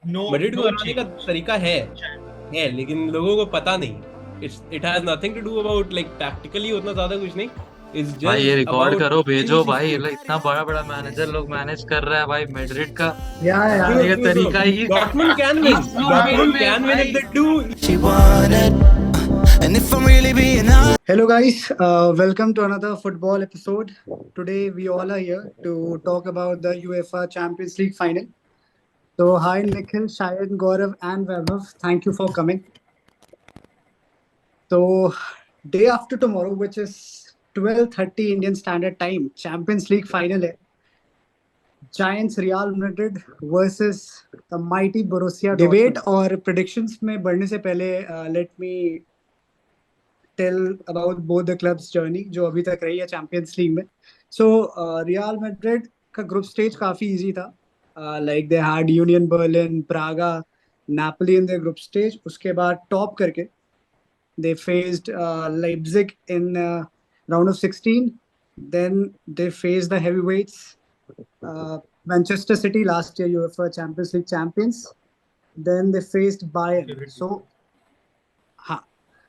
No, Madrid को no हराने का change. तरीका है लेकिन लोगों को पता नहीं। It has nothing to do about like tactically उतना ज्यादा कुछ नहीं। इट्स भाई ये जस्ट रिकॉर्ड अबाउट करो भेजो सी भाई, स्किल। मतलब इतना बड़ा बड़ा मैनेजर लोग मैनेज कर रहा है भाई, मैड्रिड का सुनो हराने का सुनो सुनो, तरीका ही डॉर्टमुंड कैन विन। इस फ्लोर डॉर्टमुंड में कैन विन इफ भाई। They do. She wanted, and if I'm really being honest. Hello, guys. Welcome to another football episode. Today, we all are here to talk about the UEFA Champions League final. So, hi, Nikhil, Shayad, Gaurav, and Vaibhav. Thank you for coming. So, day after tomorrow, which is 12:30 Indian Standard Time, Champions League final है. Giants Real Madrid versus the mighty Borussia Dortmund. Debate और predictions में बढ़ने से पहले let me tell about both the clubs journey जो अभी तक रही है चैंपियंस लीग में. So रियल मैड्रिड का ग्रुप स्टेज काफी इजी था. Like they had Union Berlin, Braga, Napoli in their group stage. उसके बाद टॉप करके they faced Leipzig in round of 16. Then they faced the heavyweights, Manchester City last year UEFA Champions League champions. Then they faced Bayern. So हाँ,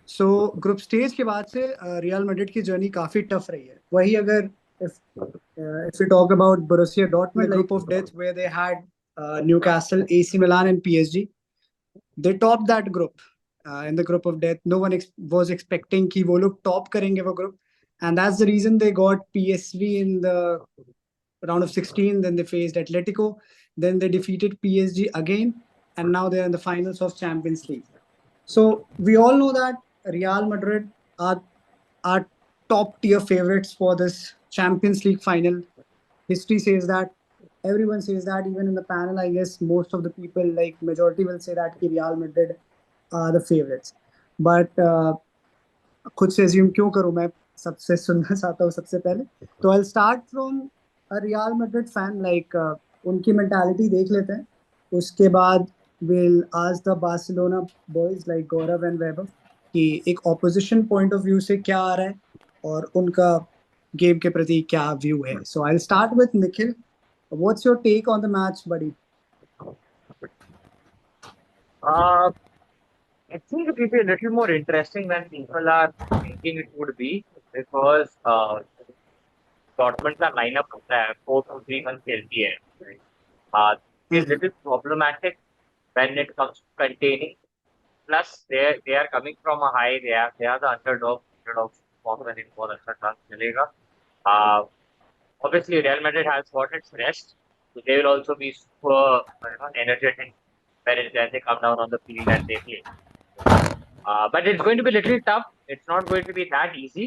so group stage के बाद से real Madrid की journey काफी tough रही है. वही अगर if we talk about Borussia Dortmund, the group of death where they had Newcastle, AC Milan, and PSG, they topped that group. In the group of death, no one was expecting कि वो लोग top करेंगे वो group, and that's the reason they got PSV in the round of 16. Then they faced Atletico, then they defeated PSG again, and now they're in the finals of Champions League. So we all know that Real Madrid are top tier favorites for this Champions League final. History says that. Everyone says that. Even in the panel, I guess most of the people, like majority, will say that Real Madrid are the favorites. But खुद से assume क्यों करूं मैं. सबसे सुनना चाहता हूँ सबसे पहले. तो I'll start from a Real Madrid fan. Like उनकी mentality देख लेते हैं. उसके बाद we'll ask the Barcelona boys like Gaurav and Vaibhav कि एक opposition point of view से क्या आ रहा है और उनका गेम के प्रति क्या व्यू है. So I'll start with Nikhil. What's your take on the match, buddy? Uh, I think it will be a little more interesting than people are thinking it would be because Dortmund का lineup होता है 4-2-3-1 खेलती है. Uh, is Mhm. little problematic when it comes to containing. Plus, they are coming from a high. They are the underdog. Underdogs perform when it बहुत अच्छा chance मिलेगा. Uh, Obviously, Real Madrid has got its rest, so they will also be super energetic when they come down on the field and they play. But it's going to be a little tough. It's not going to be that easy.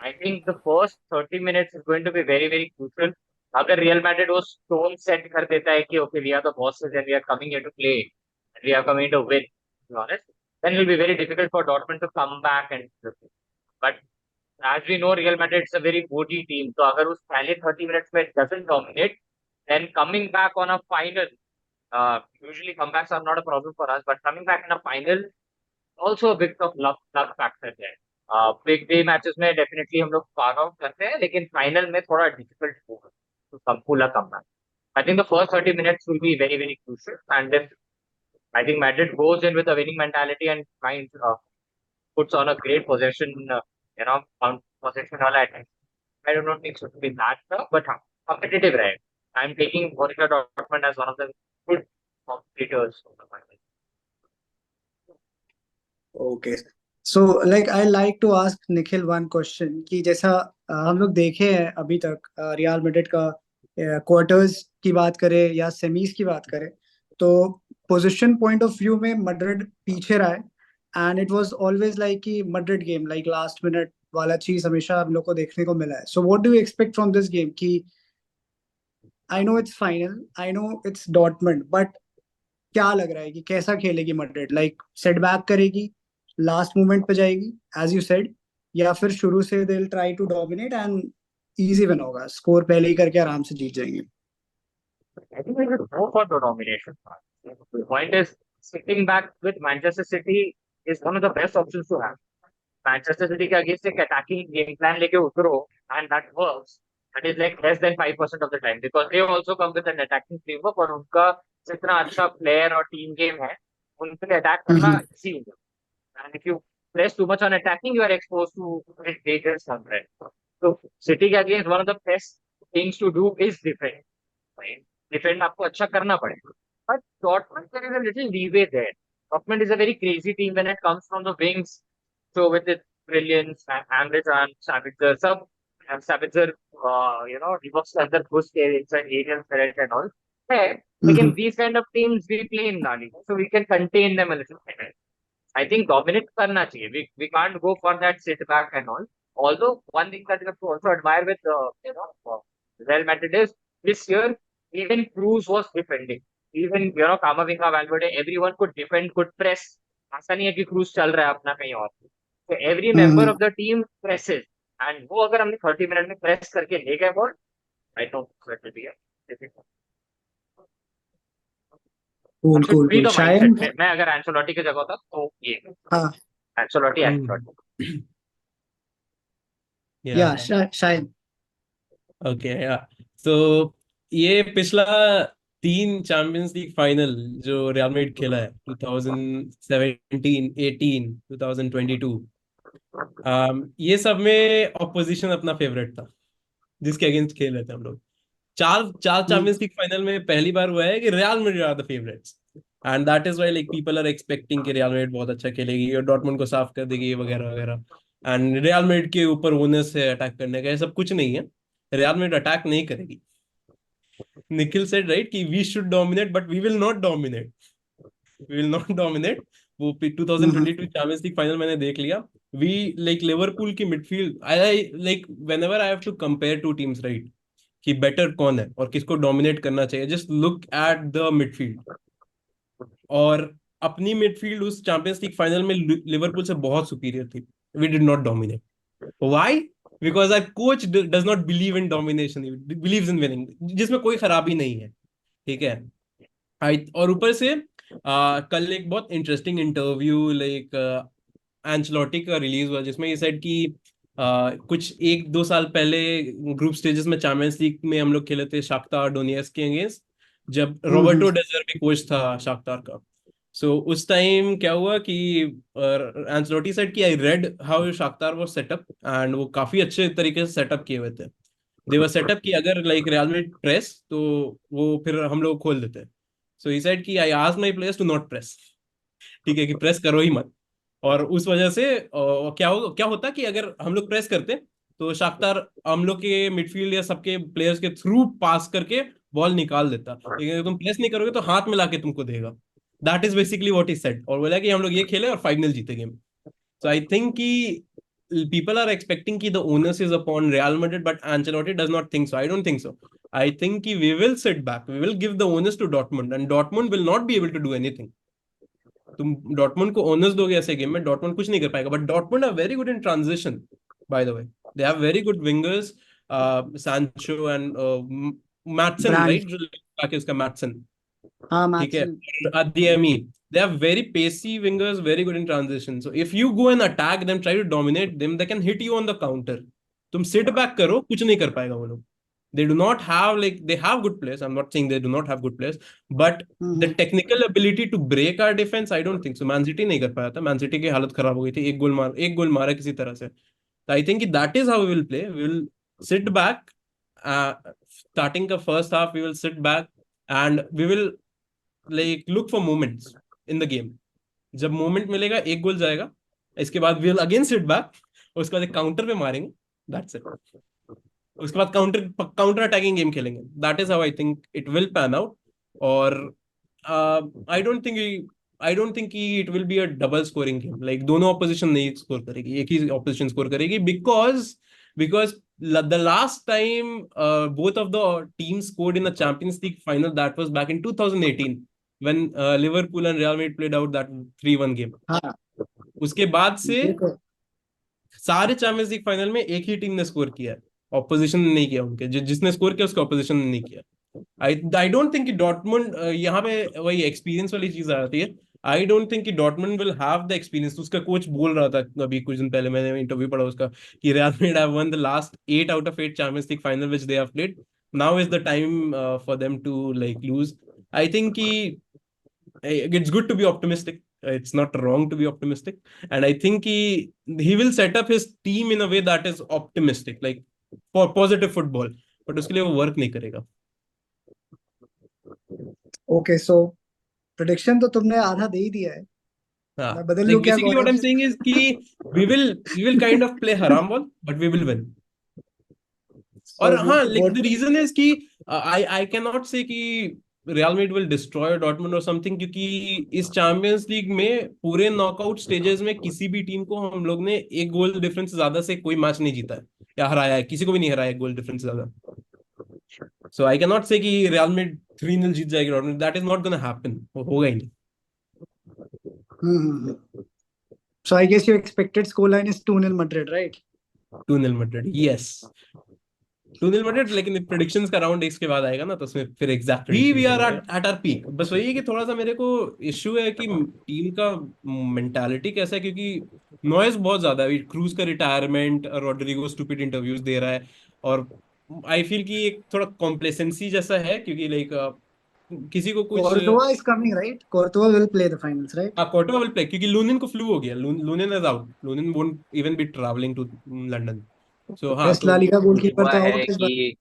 I think the first 30 minutes is going to be very, very crucial. अगर Real Madrid वो tone set कर देता है कि okay, we are the bosses and we are coming here to play and we are coming to win, to be honest, then it will be very difficult for Dortmund to come back and. But as we know, Real Madrid is a very woody team. So अगर उस पहले 30 minutes में it doesn't dominate, then coming back on a final, usually comebacks are not a problem for us, but coming back in a final, also a bit of luck factor there. Big day matches में definitely हम लोग far out करते हैं, लेकिन final में थोड़ा difficult होगा to come pull a comeback. I think the first 30 minutes will be very, very crucial. And if I think Madrid goes in with a winning mentality and finds puts on a great possession, possession wala attack. I do not think so to be that tough, but competitive, right? I'm taking Borussia Dortmund as one of the good competitors of the final. Okay. So like I like to ask Nikhil one question कि जैसा हम लोग देखे हैं अभी तक real Madrid का quarters की बात करें या सेमीज की बात करें तो पोजीशन पॉइंट ऑफ व्यू में मैड्रिड पीछे रहा है and it was always like कि Madrid game like last minute वाला चीज हमेशा हम लोग को देखने को मिला है. So what do you expect from this game कि I know it's final, I know it's Dortmund, but क्या लग रहा है कि कैसा खेलेगी मैड्रिड. लाइक सेटबैक करेगी, लास्ट मोमेंट पे जाएगी एज यू सेड, या फिर शुरू से they will try to dominate and easy win होगा, स्कोर पहले ही करके आराम से जीत जाएंगे. I think we should go for the domination part. The point is, sitting back with Manchester City is one of the best options to have. Manchester City के against एक attacking game plan लेके उतरो and that works. That is like less than 5% of the time because they also come with an attacking framework और उनका जितना अच्छा player और team game है उनके लिए attack करना Mhm. easy होगा. And if you press too much on attacking, you are exposed to dangerous sometimes. So sitting against one of the best things to do is defend. Right? Defend आपको अच्छा करना पड़ेगा. But Dortmund there is a little leeway there. Dortmund is a very crazy team when it comes from the wings. So with its brilliance, André Sabitzer, Sabitzer, reverse under push inside aerial threat and all. Hey, again, Mhm. these kind of teams we play in La Liga, so we can contain them a little better. I think dominate करना चाहिए. We can't go for that sit back and all. Although one thing that you have to also admire with Real Madrid is this year even Cruz was defending. Even Camavinga, Valverde, everyone could defend, could press. ऐसा नहीं है कि Cruz चल रहा है अपना कहीं और. So every member Mhm. of the team presses. And वो अगर हमने 30 मिनट में प्रेस करके ले गए ball, I don't think it will be a difficult. Cool, One should cool, be cool. the mindset. Shayan? मैं अगर एंचेलोटी की जगह होता तो ये हाँ, Ancelotti. yeah, Yeah. Shayan. Okay या सो ये पिछला 3 चैंपियंस लीग फाइनल जो रियल मैड्रिड खेला है 2017, 18, 2022, ये सब में ऑपोजिशन अपना फेवरेट था जिसके अगेंस्ट खेल रहे थे हम लोग. चार चार Mhm. चैंपियंस लीग फाइनल में पहली बार हुआ है कि Real Madrid are the favourites and that is why like people are expecting कि रियल मैड्रिड बहुत अच्छा खेलेगी और डॉर्टमुंड को साफ कर देगी वगैरह वगैरह. एंड रियल मैड्रिड के ऊपर ओनर्स है अटैक करने का, ये सब कुछ नहीं है. रियल मैड्रिड अटैक नहीं करेगी. निखिल सेड राइट कि we should dominate but we will not dominate. We will not dominate. वो Mhm. 2022 चैंपियंस लीग फाइनल मैंने देख लिया. वी लाइक लिवरपूल की midfield, I like whenever I have to compare two teams right कि better कौन है और किसको डोमिनेट करना चाहिए, just look at the midfield. और अपनी मिडफील्ड उस चैंपियंस लीग फाइनल में लिवरपूल से बहुत सुपीरियर थी. We did not dominate. Why? Because our coach does not believe in domination, believes in winning, जिसमें कोई खराबी नहीं है. ठीक है. और ऊपर से कल एक बहुत इंटरेस्टिंग इंटरव्यू लाइक एंचेलोटी का रिलीज हुआ जिसमें ये सेड कि कुछ 1-2 साल पहले ग्रुप स्टेजेस में चैंपियंस लीग में हम लोग खेले थे शाख्तार डोनेट्स्क के अगेंस्ट, जब Mhm. रॉबर्टो डेजर भी कोच था शाख्तार का. सो उस टाइम क्या हुआ कि एंचेलोटी सेड कि I read how Shakhtar was set up and वो काफी अच्छे तरीके से सेटअप किए हुए थे. दे वर सेटअप कि अगर लाइक रियल मैड्रिड प्रेस तो वो फिर हम लोग खोल देते हैं. सो ही सेड कि I asked my players to not press. ठीक है कि प्रेस करो ही मत. और उस वजह से क्या होता कि अगर हम लोग प्रेस करते तो शाख्तार हम लोग के मिडफील्ड या सबके प्लेयर्स के थ्रू पास करके बॉल निकाल देता, लेकिन अगर तुम प्रेस नहीं करोगे तो हाथ में लाके तुमको देगा. That is basically what is said. और बोला कि हम लोग ये खेले और फाइनल जीते game. So I think people are expecting that the onus is upon Real Madrid, but Ancelotti does not think so. I don't think so. I think we will sit back. We will give the onus to Dortmund, and Dortmund will not be able to do anything. तुम Dortmund को owners दोगे ऐसे game में, Dortmund कुछ नहीं कर पाएगा. But Dortmund are very good in transition, by the way. They have very good wingers, Sancho and Maatsen, Brand. Right, जो आके उसका मैटसन. हाँ, ठीक है. Matson. Adeyemi, they are very pacey wingers, very good in transition. So if you go and attack them, try to dominate them, they can hit you on the counter. तुम sit back करो, कुछ नहीं कर पाएगा वो लोग. They do not have like they have good players. I'm not saying they do not have good players, but the Mhm. technical ability to break our defense, I don't think so. Man City नहीं कर पाया था. Man City की हालत खराब हो गई थी. एक गोल मारा किसी तरह से. So I think that is how we will play. We will sit back. Uh, Starting the first half, we will sit back and we will like look for moments in the game. जब moment मिलेगा एक goal जाएगा, इसके बाद we will again sit back, उसके बाद एक counter पे मारेंगे. That's it. उसके बाद काउंटर अटैकिंग गेम खेलेंगे. That is how I think it will pan out. और I don't think it will be a double scoring game. Like दोनों ऑपोजिशन नहीं स्कोर करेगी, एक ही ऑपोजिशन स्कोर करेगी. Because the last time both of the teams scored in a Champions League final, that was back in 2018 when Liverpool and Real Madrid played out that 3-1 game. हाँ, उसके बाद से ये तो सारे चैंपियंस लीग फाइनल में एक ही टीम ने स्कोर किया है, ऑपोजिशन ने नहीं किया. उनके जिसने स्कोर किया उसके ऑपोजिशन ने नहीं किया. आई डोंट थिंक कि डॉर्टमुंड, यहाँ पे वही एक्सपीरियंस वाली चीज आ जाती है. आई डोंट थिंक कि Dortmund will have the experience. उसका कोच बोल रहा था अभी कुछ दिन पहले, मैंने इंटरव्यू पढ़ा उसका, कि Real Madrid have won the last 8 out of 8 Champions League final which they have played, now is the time for them to like lose. I think कि it's good to be optimistic. It's not wrong to be optimistic, and I think he will set up his team in a way that is optimistic, like for positive football. But उसके लिए वो work नहीं करेगा. Okay, so prediction तो तुमने आधा दे ही दिया है. हाँ, मैं बदल लूं like क्या basically what Gaurav? I'm saying is कि we will kind of play haram ball, but we will win. और So हाँ, like what? the reason is कि I cannot say कि Real Madrid will destroy Dortmund और something, क्योंकि इस champions League में पूरे नॉकआउट स्टेजेस में किसी भी टीम को हम लोग ने एक गोल डिफरेंस से ज्यादा से कोई मैच नहीं जीता है या हराया है, किसी को भी नहीं हराया एक गोल डिफरेंस से ज्यादा। सो आई कैन नॉट से कि रियल मैड्रिड 3-0 जीत जाएगी Dortmund, that is not gonna happen, होगा ही नहीं। So I guess your expected scoreline is 2-0 Madrid, right? 2-0 Madrid, yes 2-0 Madrid, लेकिन प्रेडिक्शंस का राउंड इसके बाद आएगा ना, तो उसमें फिर exactly we are at our peak. बस वही है कि थोड़ा सा मेरे को इश्यू है कि टीम का मेंटालिटी कैसा है, क्योंकि नॉइज बहुत ज्यादा है। क्रूज का रिटायरमेंट, रोड्रिगो स्टूपिड इंटरव्यूज दे रहा है, और आई फील कि एक थोड़ा कॉम्प्लेसेंसी जैसा है, क्योंकि लाइक किसी को कुछ Courtois is coming, right? Courtois will play the finals, right? Courtois will play, क्योंकि लूनिन को फ्लू हो गया, Lunin is out, Lunin won't even be travelling to London. So हाँ, Best तो La Liga goalkeeपर हुआ तो है आउट इस बार. कि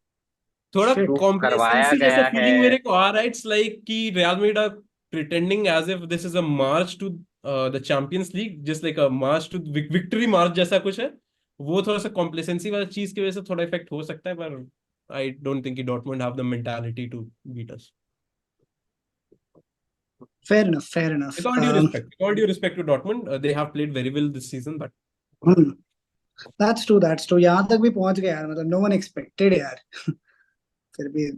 थोड़ा Shit. प्रूफ करवाया कॉम्प्लेसेंसी जैसा गया फीलिंग है। मेरे को आ रहा है। इट्स लाइक कि Real Madrid are pretending as if this is a march to the Champions League, just like a march to victory march जैसा कुछ है। वो थोड़ा सा कॉम्प्लेसेंसी वाला चीज की वजह से थोड़ा इफेक्ट हो सकता है, पर आई डोंट थिंक कि Dortmund have the mentality to beat us. Fair enough, fair enough. With all due respect to Dortmund, they have played very well this season, but That's true, that's true. यहाँ तक भी पहुंच गया यार, मतलब no one expected यार. फिर भी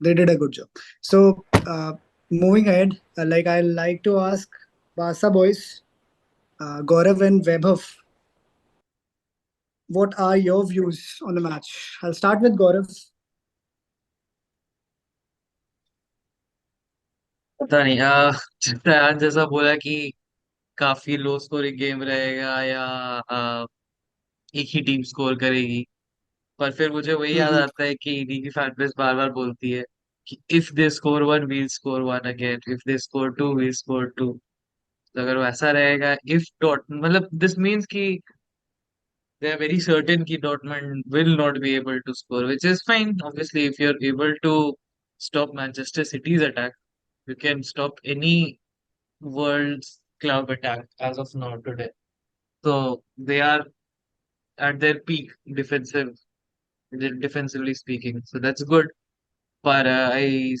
they did a good job. So moving ahead, like I like to ask Barca boys, Gaurav and Vaibhav, what are your views on the match? I'll start with Gaurav. पता नहीं आज जैसा बोला कि काफी लो स्कोरिंग गेम रहेगा या एक ही टीम स्कोर करेगी, पर फिर मुझे वही याद आता है कि इन्हीं की फैन बेस बार बार बोलती है कि if they score one we'll score one again, if they score two we'll score two. तो अगर वैसा रहेगा, इफ डॉट मतलब दिस मीन्स कि they are very certain कि Dortmund will not be able to score, which is fine. Obviously, if you're able to stop Manchester City's attack, you can stop any world's club attack as of now today. So they are at their peak defensively speaking. So that's good. But I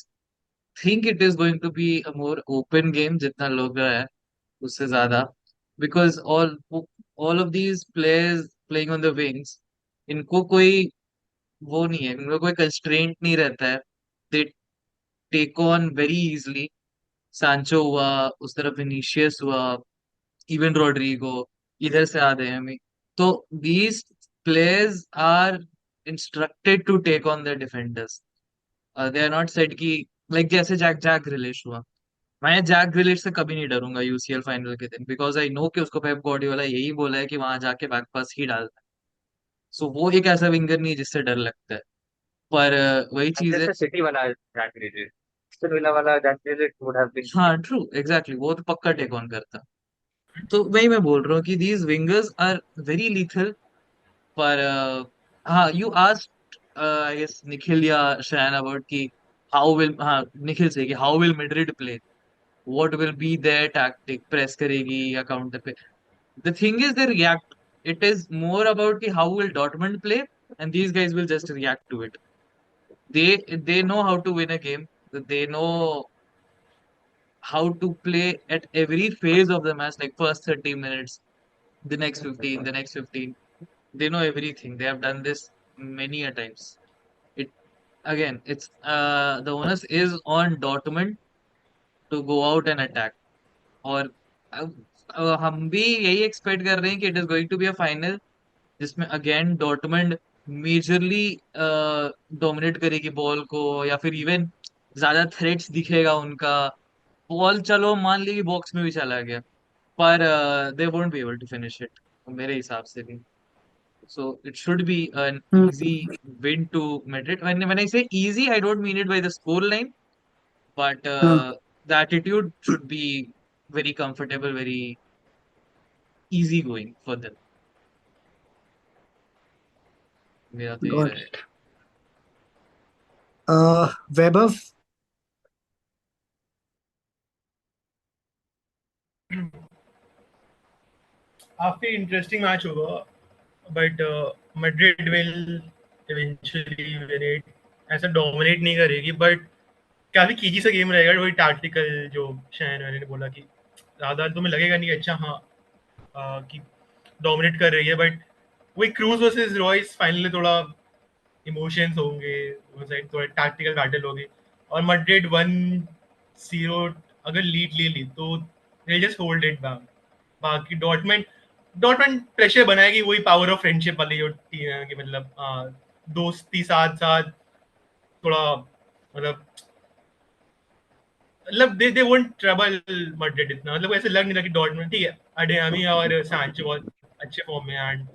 think it is going to be a more open game जितना लोग रहा है उससे ज्यादा, because all of these players playing on the wings, इनको कोई वो नहीं है, इनको कोई कंस्ट्रेंट नहीं रहता है। They take on very easily. Sancho हुआ, उस तरफ विनीशियस हुआ, इवन रॉड्रिगो, इधर से आ रहे हैं हमें। तो these players are instructed to take on the defenders. They are not set कि लाइक जैसे जैक जैक ग्रिलिश हुआ। मैं जैक ग्रिलिश से कभी नहीं डरूंगा यूसीएल फाइनल के दिन, बिकॉज आई नो कि उसको पेप गार्डियोला यही बोला है कि वहां जाके बैक पास ही डालना है। सो वो एक ऐसा विंगर नहीं है जिससे डर लगता है। पर वही चीज है। जैसे सिटी वाला जैक ग्रिलिश, एस्टन विला वाला Jack Grealish would have been. हाँ ट्रू, एग्जैक्टली, वो तो पक्का टेक ऑन करता। तो वही मैं बोल रहा हूँ कि these wingers are very lethal. पर हाँ, you asked I guess Nikhil या शैन अबाउट कि हाउ विल, हाँ निखिल से कि how will Madrid play, what will be their tactic, press करेगी या काउंटर पे। The thing is they react. It is more about कि how will Dortmund play, and these guys will just react to it. they know how to win a game. They know how to play at every phase of the match, like first 30 minutes, the next 15, the next 15. They know everything. They have done this many a times. It again, it's the onus is on Dortmund to go out and attack. और हम भी यही expect कर रहे हैं कि it is going to be a final जिसमें again Dortmund majorly dominate करेगी बॉल को, या फिर इवन ज्यादा थ्रेट्स दिखेगा उनका। बॉल चलो मान ली बॉक्स में भी चला गया, पर they won't be able to finish it मेरे हिसाब से भी। So it should be an Hmm. easy win to Madrid. When I say easy, I don't mean it by the score line, but Hmm. the attitude should be very comfortable, very easy going for them. मेरा तो ये Got रहा है। it. Vaibhav, काफी interesting match होगा, but Madrid will eventually win it. ऐसा dominate नहीं करेगी, बट काफी कीजी सा गेम रहेगा। वही टैक्टिकल जो शहन वाले ने बोला कि ज्यादा तुम्हें लगेगा नहीं अच्छा हाँ कि डोमिनेट कर रही है, बट वही क्रूज वर्सेस रॉयस फाइनल में थोड़ा इमोशंस होंगे, वो साइड थोड़ा टैक्टिकल बैटल होगी। और मैड्रिड 1-0 अगर लीड ले ली तो they just hold it back. बाकी डॉर्टमेंट डॉर्टमेंट प्रेशर बनाएगी, वही पावर ऑफ फ्रेंडशिप वाली जो टीम है कि मतलब दोस्ती साथ साथ थोड़ा मतलब दे वोंट ट्रबल मैड्रिड इतना। मतलब ऐसे लग नहीं रहा कि डॉर्टमेंट ठीक है, अडेयामी और सांचो बहुत अच्छे फॉर्म में एंड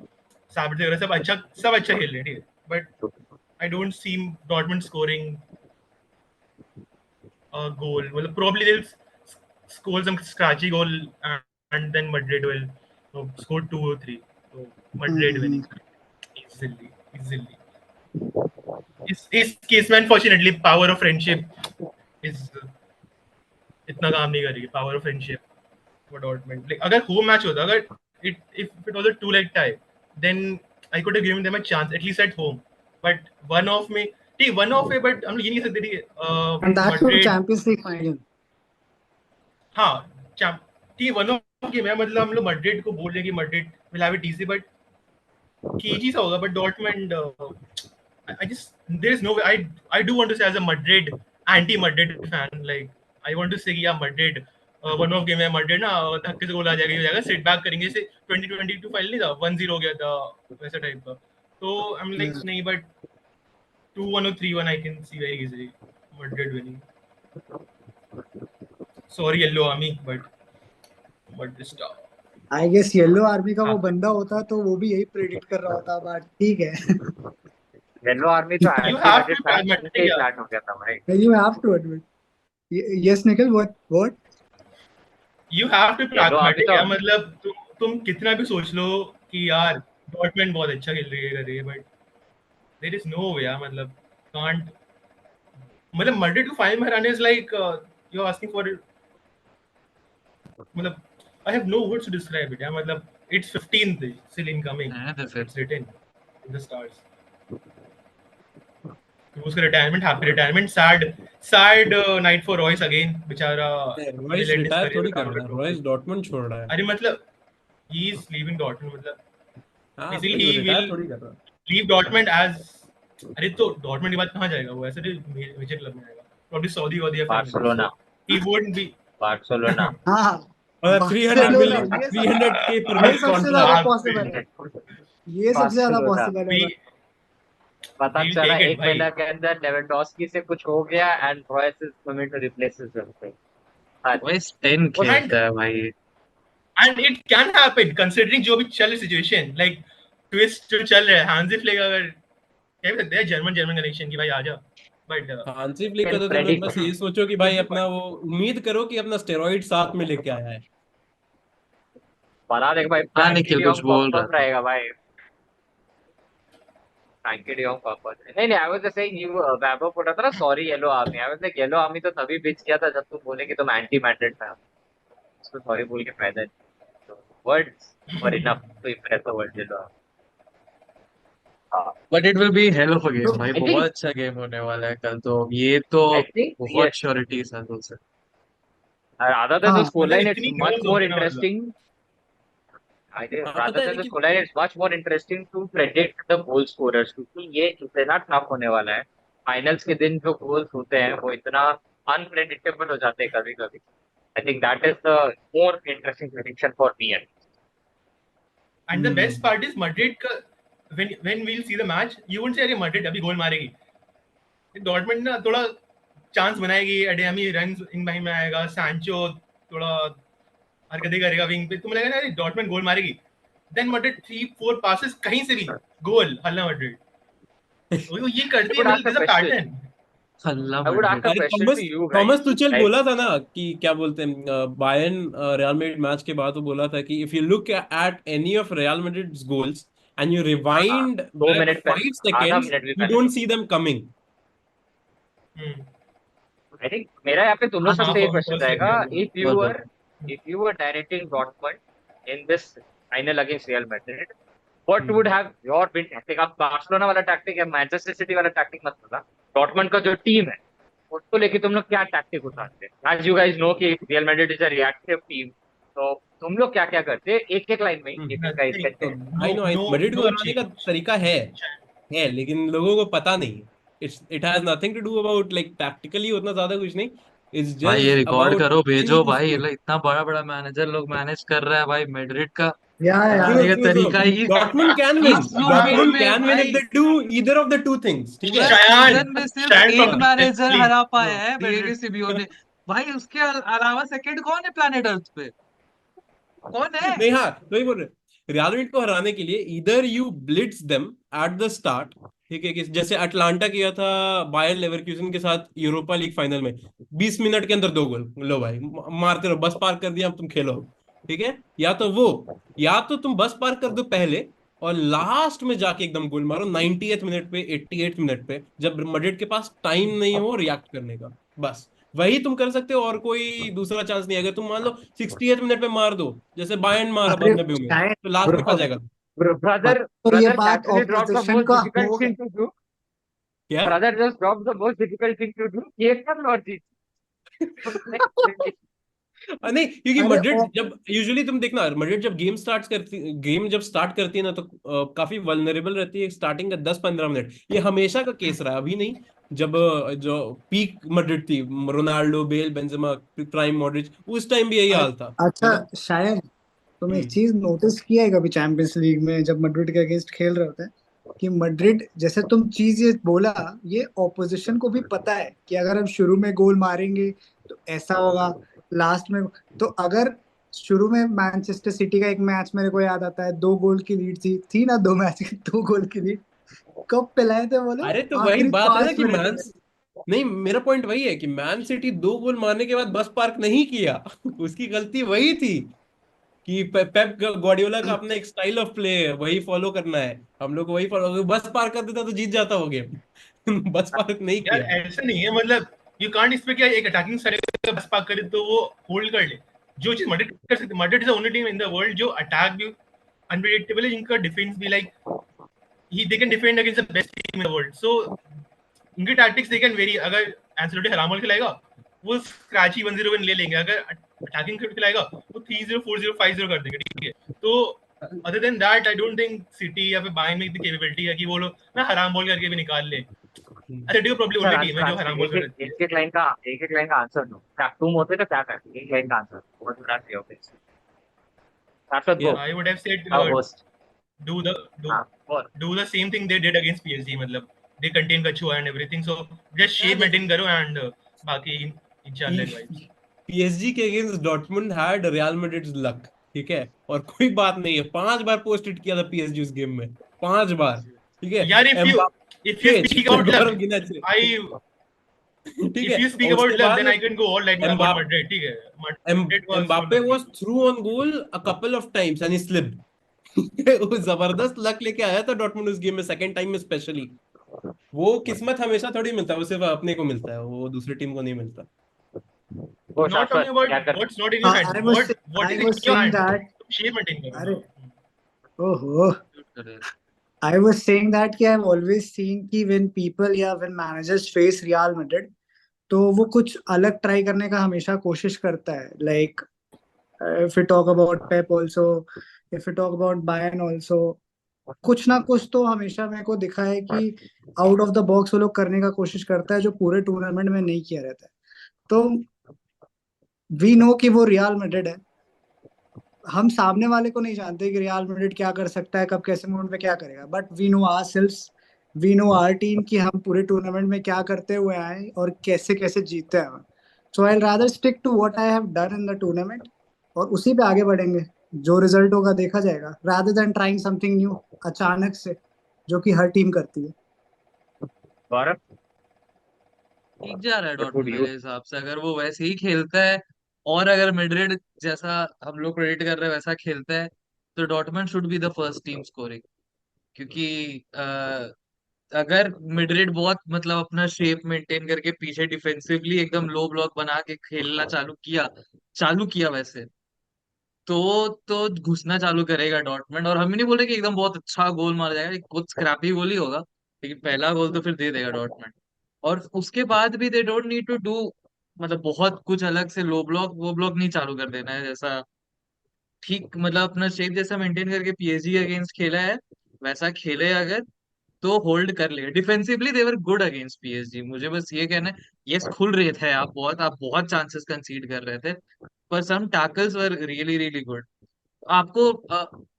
साबित वगैरह सब अच्छा खेल रहे हैं, ठीक है, but I don't see Dortmund scoring a goal. Well, probably they'll score some scratchy goal, and then Madrid will score 2 or 3. So Madrid winning easily. इस केस में unfortunately power of friendship is इतना काम नहीं करेगी। Power of friendship for Dortmund, like अगर home match होता, अगर if it was a 2 leg tie, then I could have given them a chance at least at home. But one off में ठीक one of है, but हम लोग ये नहीं कह सकते ठीक and that's for Madrid Champions League final. हाँ ठीक वन ऑफ गेम है। मतलब हम लोग मैड्रिड को बोल रहे हैं कि Madrid will have it easy, but KG सा होगा। But Dortmund I just there is no way. I do want to say as a Madrid anti-Madrid fan, like I want to say कि यार Madrid one of game है, Madrid ना धक्के से गोल आ जाएगा, ये हो जाएगा, सिट बैक करेंगे। जैसे 2022 फाइनल नहीं था 1-0 हो गया था वैसा टाइप का। तो आई एम लाइक नहीं, but 2-1 or 3-1 I can see very easily Madrid winning. Sorry Yellow Army, but this stuff. I guess yellow army का वो बंदा होता तो वो भी यही प्रेडिक्ट कर रहा होता, बट ठीक है. येलो आर्मी तो You anti have Madrid to fan admit से ही यार, स्टार्ट हो गया था भाई। You have to admit. Yes, Nikhil. What? you have to yellow army pragmatic तो यार। मतलब तुम कितना भी सोच लो कि यार डॉर्टमंड बहुत अच्छा खेल रही है, but there is no way यार। मतलब कांट, मतलब मैड्रिड को फाइनल में हराने is like you are asking for, मतलब I have no words to describe it यार। मतलब इट्स 15th still incoming, हाँ, तो फिर it's written in the stars. उसका retirement, happy retirement. Sad night for Reus again, बेचारा Reus will end his retire career थोड़ी कर without रहा a है, trophy. रॉयस डॉर्टमुंड छोड़ रहा है। अरे मतलब he is leaving Dortmund, मतलब हाँ basically भाई वो he रिटायर will थोड़ी कर रहा है। leave Dortmund as, अरे तो डॉर्टमंड के बाद कहाँ जाएगा वो? ऐसे मेजर क्लब में जाएगा, probably Saudi or the Barcelona, he wouldn't be Barcelona. हाँ, और 300 बार्सिलोना, मिलियन ये 300K पर ये मंथ सबसे ज्यादा कॉन्ट्रैक्ट। पॉसिबल है. ये सबसे ज्यादा बार्सिलोना। पॉसिबल है. we पता we'll चला take it एक भाई। महीना के अंदर लेवेंडोस्की से कुछ हो गया and Reus is coming to replace him. वॉइस 10 और खेलता है भाई। and it can happen considering जो भी चल रही सिचुएशन, लाइक ट्विस्ट जो चल रहा है हांजी फ्लिक, अगर कह सकते हैं जर्मन कनेक्शन की भाई आ जा, बट हांसी फ्लिक का कैन तो तुम लोग बस प्रेडिक्ट। ये सोचो कि भाई अपना वो उम्मीद करो कि अपना स्टेरॉइड साथ में लेके आया है। बना देगा भाई, हाँ फ्रैंकी निखिल डियोंग कुछ बोल रहा कंफर्म था। रहेगा भाई। फ्रैंकी डियोंग कंफर्म नहीं, I was just saying you वैबो पुट था ना sorry yellow army. I was like yellow army तो तभी बिच किया था जब तुम बोले कि तुम एंटी मैड्रिड फैन। उसको सॉरी बोल के फायदा नहीं। Words were enough to impress the world yellow army. हाँ, but it will be hell of a game भाई, आई बहुत थिंक अच्छा गेम होने वाला है कल तो। ये तो आई थिंक बहुत श्योरिटी के साथ हो सकता rather than the हाँ, scoreline, मतलब it's इतनी much nerves more होगी ना, मतलब interesting. I think हाँ rather पता है than the लेकिन scoreline, it's much more interesting to predict the goal scorers, क्योंकि ये इतना टफ होने वाला है। फाइनल्स के दिन जो गोल्स होते हैं वो इतना अनप्रेडिक्टेबल हो जाते हैं कभी कभी। I think that is the more interesting prediction for me. and the best part is Madrid का, when we'll see the match you won't say अरे Madrid अभी गोल मारेगी। डॉर्टमंड ना थोड़ा चांस बनाएगी, एडेमी रन इन बाई में आएगा, Sancho थोड़ा हरकतें करेगा विंग पे, तुम्हें लगेगा ना डॉर्टमंड गोल मारेगी, देन मैड्रिड 3-4 पासेस कहीं से भी गोल, हल्ला मैड्रिड वो ये करती है, would मतलब ask a this a question. Pattern. हल्ला I would ask Madrid. a अरे question Thomas to you Thomas guys. तुचेल Like, बोला था ना कि क्या बोलते हैं बायर्न रियल मैड्रिड मैच के बाद वो बोला था कि if you look at any of real Madrid's goals and you हाँ, रिवाइंड 2 बैक मिनट पहले, 5 आधा सेकेंड्स मिनट भी यू पहले डोंट नहीं। See them coming. I think मेरा यहाँ पे तुम लोग हाँ, सबसे हाँ, एक क्वेश्चन फर्स्ट रहेगा, second if you were directing Dortmund in this final against Real Madrid, what hmm would have your been tactic? आप बार्सिलोना वाला टैक्टिक या मैनचेस्टर सिटी वाला टैक्टिक मत बोला, डॉर्टमंड का जो टीम है उसको लेके तुम लोग क्या टैक्टिक उठाते हैं? एज यू गाइस नो कि Real Madrid is a reactive team, तो तुम लोग क्या क्या करते हैं? एक एक लाइन में एक एक गाइस नथिंग, करते तो हैं। आई नो मैड्रिड को नो हराने का चेंज। तरीका है लेकिन लोगों को पता नहीं है। It has nothing to do about like tactically उतना ज्यादा कुछ नहीं, इट्स भाई ये जस्ट रिकॉर्ड अबाउट करो, व्हेन भेजो यू भाई, स्कोर। मतलब इतना बड़ा बड़ा मैनेजर लोग मैनेज कर रहा है भाई मैड्रिड का, यार हराने का तरीका ही डॉर्टमुंड कैन विन, इस फील्ड डॉर्टमुंड में कैन विन इफ भाई। They do either of the two things, ठीक है। पूरा शायन, सीजन में सिर्फ शायन एक फ्रॉम मैनेजर प्लीज, हरा हाँ पाया है दिएगो सिमियोने। भाई उसके अलावा सेकंड कौन है प्लैनेट अर्थ पे, कौन है? नहीं हाँ तो ही बोल रहे, रियल मैड्रिड को हराने के लिए इधर you Blitz them at the start, ठीक है, कि जैसे अटलांटा किया था बायर लेवरक्यूजन के साथ यूरोपा लीग फाइनल में, 20 मिनट के अंदर 2 गोल, लो भाई मारते रहो, बस पार कर दिया अब तुम खेलो, ठीक है। या तो वो, या तो तुम बस पार कर दो पहले और लास्ट में जाके एकदम गोल मारो 90th मिनट पे, 88th मिनट पे, जब मैड्रिड के पास टाइम नहीं हो रिएक्ट करने का, बस वही तुम कर सकते हो, और कोई दूसरा चांस नहीं है। अगर तुम मान लो 60th मिनट में मार दो जैसे बायर्न मारा अरे बर्नब्यू में, शायद तो लास्ट में ब्रो, फंस जाएगा। ब्रदर और ये ब्रदर बात actually dropped the opposition most का difficult हो thing to do. क्या Brother just dropped the most difficult thing to do. ये कर लो चीज। नहीं, क्योंकि अरे मैड्रिड जब यूजुअली तुम देखना, मैड्रिड जब गेम जब स्टार्ट करती है ना, तो काफी वल्नरेबल रहती है स्टार्टिंग का 10-15 मिनट। ये हमेशा का केस रहा है, अभी नहीं। जब जो पीक मैड्रिड थी, Ronaldo, Bale, Benzema, prime Modric, उस टाइम भी यही हाल था, है अच्छा ना। शायद तुम एक हम्म चीज नोटिस किया है कभी चैंपियंस लीग में जब मैड्रिड के अगेंस्ट खेल रहे होते हैं कि मैड्रिड, जैसे तुम चीज ये बोला, ये ऑपोजिशन को भी पता है कि अगर हम शुरू में गोल मारेंगे तो ऐसा होगा, लास्ट में। तो अगर शुरू में मैनचेस्टर सिटी का एक मैच मेरे को याद आता है, 2 गोल की लीड थी ना, 2 मैच की 2 गोल की लीड, कब पिलाए थे बोलो, अरे तो वही आखिरी बात है ना 5 कि मिनट में। नहीं, मेरा पॉइंट वही है कि मैन सिटी 2 गोल मारने के बाद बस पार्क नहीं किया। उसकी गलती वही थी कि पेप ग्वार्डियोला का अपना एक स्टाइल ऑफ प्ले है, वही फॉलो करना है, हम लोग को वही फॉलो, बस पार कर देता तो जीत जाता वो गेम। बस पार्क नहीं यार किया। ऐसा नहीं है, मतलब यू कांट एक्सपेक्ट कि एक अटैकिंग साइड बस पाक करे तो वो होल्ड कर ले। जो चीज मैड्रिड कर सकती है, Madrid is the only team in the world जो अटैक भी अनप्रेडिक्टेबल है, जिनका डिफेंस भी लाइक ही they can defend against the best team in the world. So उनकी टैक्टिक्स दे कैन वेरी। अगर एंसेलोटी हरामोल खिलाएगा वो स्क्रैची 1-0 ले लेंगे, अगर अटैकिंग खिलाएगा वो 3-0 4-0 5-0 कर देंगे, ठीक है। तो other than that I don't think city या फिर बायर्न में इतनी कैपेबिलिटी है कि वो लोग ना हराम बॉल करके भी निकाल ले। Atletico problem sir only team है जो हराम बॉल कर रही है। एक एक लाइन का आंसर दो, क्या तुम होते तो क्या करते? एक लाइन का आंसर, व्हाट वुड आई से? ओके शाश्वत गो, I would have said host. do the do हाँ बोल। do the same thing they did against PSG. मतलब they contain Kachua and everything, so just shape maintain करो and बाकी इंशाल्लाह भाई। PSG के against Dortmund had real Madrid's luck, ठीक है, और कोई बात नहीं है, 5 बार पोस्ट हिट किया था पीएसजी उस गेम में, 5 बार, ठीक है। यार if you Mbappe speak about luck, गौरव गिना चाहिए, if ठीक है। you speak और about उसके luck बाद then I can go all night about एम्बाप Madrid, ठीक है। Madrid was so Mbappe lucky. Was through on goal a couple of times and he slipped. वो जबरदस्त लक लेके आया था डॉर्टमुंड उस गेम में, सेकंड टाइम में स्पेशली। वो किस्मत हमेशा थोड़ी मिलता है, वो सिर्फ अपने को मिलता है, वो दूसरी टीम को नहीं मिलता। वो Not talking शाश्वत क्या about कर? what's not in your hand, I was what I is in was your saying hand, that shape maintain अरे करो। ओहो I was saying that कि I've always seen कि when people या when managers face Real Madrid तो वो कुछ अलग ट्राई करने का हमेशा कोशिश करता है, like if we talk about Pep also, if we talk about Bayern also, कुछ ना कुछ तो हमेशा मेरे को दिखा है कि आउट ऑफ द बॉक्स वो लोग करने का कोशिश करता है जो पूरे टूर्नामेंट में नहीं किया रहता है। तो वी नो कि वो रियल मैड्रिड है, हम सामने वाले को नहीं जानते कि रियल मैड्रिड क्या कर सकता है, कब कैसे मोमेंट पे क्या करेगा, but we know ourselves we know our team कि हम पूरे टूर्नामेंट में क्या करते हुए आए और कैसे कैसे जीते हैं। So I rather stick to what I have done in the tournament और उसी पे आगे बढ़ेंगे। जो रिजल्ट होगा देखा जाएगा, rather than trying something new अचानक से, जो कि हर टीम करती है। गौरव, ठीक जा रहा है what would डॉर्टमुंड you? मेरे हिसाब से, अगर वो वैसे ही खेलता है और अगर मैड्रिड जैसा हम लोग प्रेडिक्ट कर रहे हैं वैसा खेलता है, तो Dortmund should be the first team scoring. क्योंकि अगर मैड्रिड बहुत मतलब अपना शेप मेंटेन करके पीछे डिफेंसिवली एकदम लो ब्लॉक बना के खेलना चालू किया वैसे, तो घुसना चालू करेगा डॉर्टमुंड। और हम ही नहीं बोल रहे कि एकदम बहुत अच्छा गोल मार जाएगा, एक कुछ स्क्रैपी गोल ही होगा, लेकिन पहला गोल तो फिर दे देगा डॉर्टमुंड। और उसके बाद भी they don't need to do मतलब बहुत कुछ अलग से लो ब्लॉक वो ब्लॉक नहीं चालू कर देना है। जैसा ठीक मतलब अपना शेप जैसा मेंटेन करके पीएसजी के अगेंस्ट खेला है वैसा खेले अगर, तो होल्ड कर लेगा। Defensively they were good against PSG, मुझे बस ये कहना है। यस खुल रहे थे आप बहुत चांसेस कंसीड कर रहे थे, पर some tackles were really really good. आपको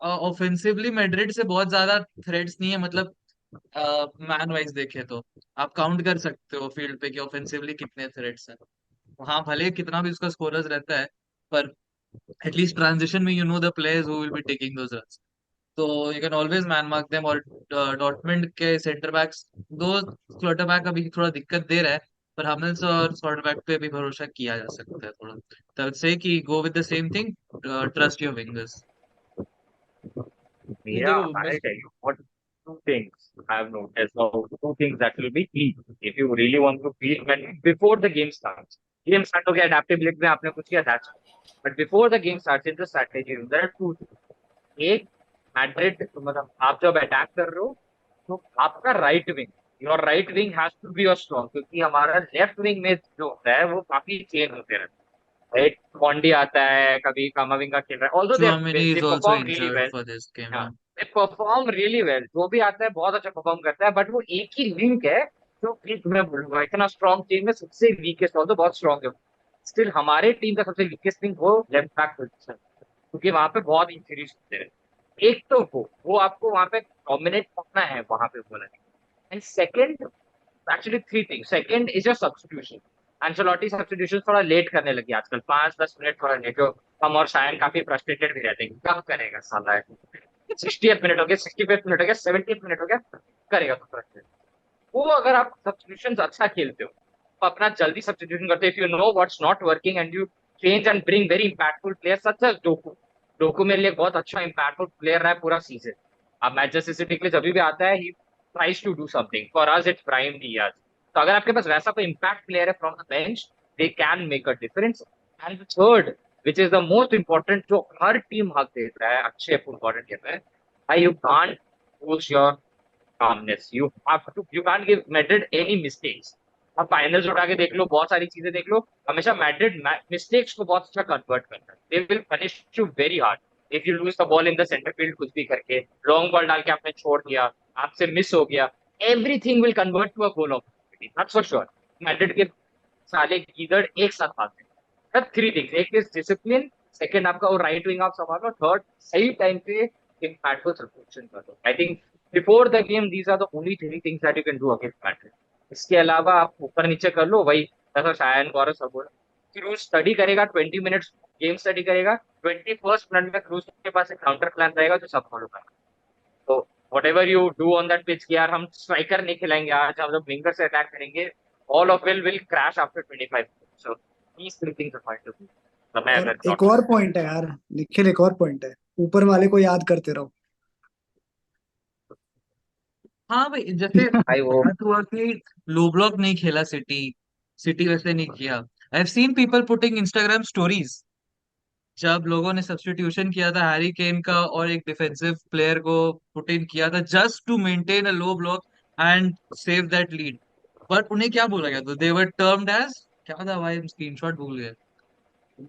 ऑफेंसिवली मैड्रिड से बहुत ज्यादा थ्रेट्स नहीं है, मतलब मैन वाइज देखे तो आप काउंट कर सकते हो फील्ड पे कि ऑफेंसिवली कितने थ्रेट्स हैं। हाँ भले कितना भी उसका स्कोरर्स रहता है, पर एटलीस्ट ट्रांजिशन में you know the players who will be taking those runs, तो you can always man mark them. और डॉर्टमुंड के सेंटर बैक्स, दो क्वार्टर बैक अभी थोड़ा दिक्कत दे रहा है, पर हमल्स और क्वार्टर बैक पे भी भरोसा किया जा सकता है थोड़ा। तो से कि go with the same thing, trust your wingers. Yeah, देखो I बस tell you what, two things I have noticed. Now, two things that will be key if you really want to beat Man before the game starts. Game start हो गया, adaptability में आपने कुछ किया, that's fine. But before the game starts, in the strategy room, there are two things. एक, Madrid मतलब आप जब अटैक कर रहे हो तो आपका right wing, your right wing has to be your strong, क्योंकि हमारा लेफ्ट विंग में जो होता है वो काफी चेंज होते रहता है, राइट? कॉन्डी आता है, कभी कामाविंगा खेल रहा है, although Chouameni they is also perform really injured well. for this game. हाँ, Yeah. They perform really well, जो भी आता है बहुत अच्छा परफॉर्म करता है, बट वो एक ही लिंक है जो कि मैं बोलूंगा इतना स्ट्रॉन्ग टीम में सबसे वीकेस्ट, ऑल्दो बहुत स्ट्रॉन्ग है, स्टिल हमारे टीम का सबसे वीकेस्ट लिंक वो लेफ्ट बैक पोजीशन, क्योंकि वहां पे बहुत इंजरीज होते हैं। एक तो वो आपको वहां पे डोमिनेट करना है वहां पे बोला। And second, actually three thing, second is your substitution. Ancelotti substitution थोड़ा लेट करने लगी आजकल, 5-10 मिनट थोड़ा लेट, जो हम और शायन काफी फ्रस्ट्रेटेड भी रहते हैं, कब करेगा साला, 60th मिनट हो गया, 65th मिनट हो गया, 70th मिनट हो गया, करेगा तो फ्रस्ट्रेट। वो अगर आप सब्स्टिट्यूशन अच्छा खेलते हो तो अपना जल्दी सब्स्टिट्यूशन करते हो, if you know what's not working and you change and bring very impactful player such as Doku. Doku मेरे लिए बहुत अच्छा इंपैक्टफुल प्लेयर रहा है पूरा सीजन। अब मैनचेस्टर सिटी के लिए जब भी आता है he tries to do something, for us it's Brahim Diaz. तो अगर आपके पास वैसा कोई इंपैक्ट प्लेयर है from the bench, they can make a difference. And third, which is the most important, जो हर टीम हक देता है अच्छे फुटबॉलर के में, you can't lose your calmness. You can't give Madrid any mistakes. आप फाइनल्स उठा के देख लो, बहुत सारी चीजें देख लो, हमेशा मैड्रिड मिस्टेक्स को बहुत अच्छा कन्वर्ट करता है। They will punish you very hard if you lose the ball in the centre field, कुछ भी करके लॉन्ग बॉल डाल के आपने छोड़ दिया, आपसे मिस हो गया, everything will convert to a goal opportunity, that's for sure. Madrid के साले गीदड़ एक साथ आते हैं। थ्री थिंग्स, एक इज डिसिप्लिन, सेकंड आपका वो राइट विंग आप संभालो, थर्ड सही टाइम पे इम्पैक्टफुल सब्स्टिट्यूशन कर दो। I think before the game these are the only three things that you can do against Madrid. इसके अलावा आप ऊपर नीचे कर लो, वही जैसा शायन गौरव सब बोला, क्रूज स्टडी करेगा 20 मिनट्स, गेम स्टडी करेगा, 21st मिनट में क्रूज के पास एक काउंटर प्लान रहेगा जो सब फॉलो करेगा। तो what ever you do on that pitch, कि यार हम स्ट्राइकर नहीं खिलाएंगे आज, हम जब विंगर से अटैक करेंगे, all of will crash after 25। So these three things are going to be समय और अगर एक डॉट। और पॉइंट है यार निखिल, एक और पॉइंट है, ऊपर वाले को याद करते रहो। हाँ भाई, जैसे भाई वो बात हुआ कि लो ब्लॉक नहीं खेला सिटी, सिटी वैसे नहीं किया। I have seen people putting Instagram stories, जब लोगों ने सब्स्टिट्यूशन किया था हैरी केन का और एक डिफेंसिव प्लेयर को पुट इन किया था just to maintain a low block and save that lead, पर उन्हें क्या बोला गया था, दे वर टर्म्ड एज, क्या था भाई, स्क्रीनशॉट भूल गए।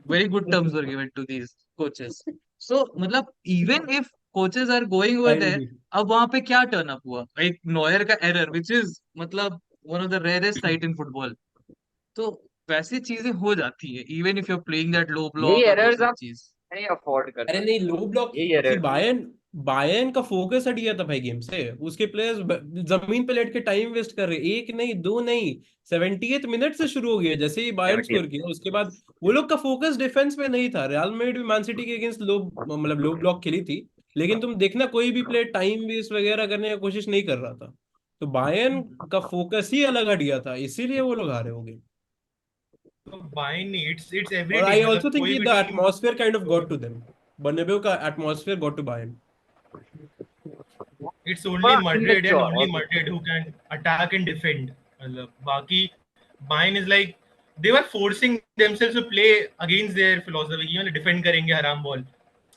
Very good terms were given to these coaches. So मतलब even if coaches are going over time there, भी अब वहां पे क्या टर्न अप हुआ, एक नॉयर का एरर विच इज मतलब one of the rarest sight in football. तो वैसी चीजें हो जाती है even if you are playing that low यही ब्लॉक और वो एरर्स सब आप चीज। नहीं अफोर्ड कर अरे सकते, नहीं लो ब्लॉक यही सी एरर्स। बायर्न बायर्न का फोकस हट गया था भाई गेम से। उसके प्लेयर्स जमीन पे लेट के टाइम वेस्ट कर रहे, एक नहीं दो नहीं, 70th मिनट से शुरू हो गया जैसे ही बायर्न 70th स्कोर किया उसके बाद वो लोग का फोकस डिफेंस पे नहीं था। रियल मैड्रिड भी मैन सिटी के अगेंस्ट लो मतलब लो ब्लॉक खेली थी, लेकिन तुम देखना कोई भी प्लेयर टाइम वेस्ट वगैरह करने की कोशिश नहीं कर रहा था। तो बायर्न का फोकस ही अलग हट गया था, इसीलिए वो लोग हारे हो गए। तो Bayern नहीं, it's every और आई team, मतलब ऑल्सो थिंक कोई भी the team. Atmosphere kind of got to them, Bernabeu का atmosphere got to Bayern. It's only थोड़ा Madrid and immature only और Madrid who can attack and defend. मतलब बाकी Bayern is like they were forcing themselves to play against their philosophy कि मतलब defend करेंगे हराम ball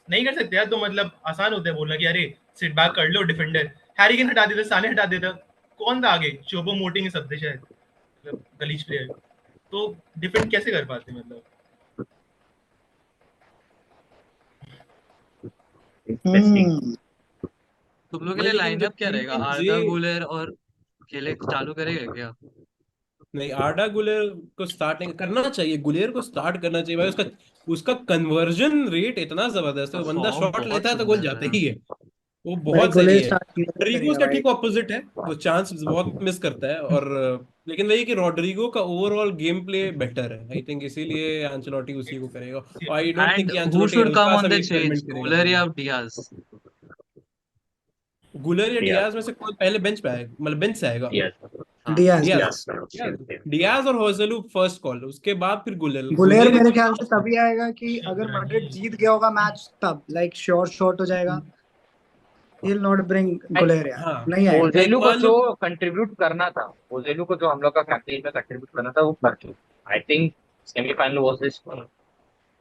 नहीं कर सकते यार। तो मतलब आसान होता है बोलना कि अरे सिट बैक कर लो डिफेंडर, हैरी केन हटा देता, साने हटा देता, कौन था आगे, चोबो मोटिंग सब थे शायद, मतलब गलीच प्लेयर, तो डिफेंड कैसे कर पाते मतलब। इंटरेस्टिंग। तुम लोग के नहीं लिए लेकिन जो लाइनअप क्या रहेगा? चीज आर्दा गुलर और खेले चालू करेगा क्या? नहीं, आर्डा गुलेर को स्टार्ट नहीं करना चाहिए, गुलेर को स्टार्ट करना चाहिए भाई। उसका उसका कन्वर्जन रेट इतना जबरदस्त है, वो बंदा फॉर्म शॉट बहुत लेता है तो गोल सुंदर जाते है। ही है, वो भाई बहुत सही गुलेर है। स्टार्ट नहीं रॉड्रिगो करेगा उसका भाई। ठीक ऑपोजिट है, वो चांस बहुत मिस करता है और लेकिन वही कि रॉड्रिगो का ओवरऑल गेम प्ले बेटर है आई थिंक, इसीलिए एंचेलोटी उसी को करेगा। और आई डोंट थिंक एंड कि हु एंचेलोटी शुड कम हल्का सा ऑन भी द चेंज, एक्सपेरिमेंट करेगा गुलर भाई। या डियाज? गुलर या डियाज डियाज में से कोई पहले बेंच पे आएगा, मतलब बेंच से आएगा? डियाज हाँ Diaz Diaz. Diaz Diaz same same. Diaz और होसेलू फर्स्ट कॉल, उसके बाद फिर गुलेर। गुलेर गुलेर मेरे एकदम ख्याल से लास्ट में। तभी आएगा कि अगर मैड्रिड जीत गया होगा मैच, तब लाइक श्योर शॉट हो जाएगा। He will not bring Guler यार, हाँ, नहीं आएगा। लाइक ओजेलू को मान जो लो कंट्रीब्यूट करना था, ओजेलू को जो हम लोग का कैंपेन में कंट्रीब्यूट करना था वो कर चुका। I think semifinal was this.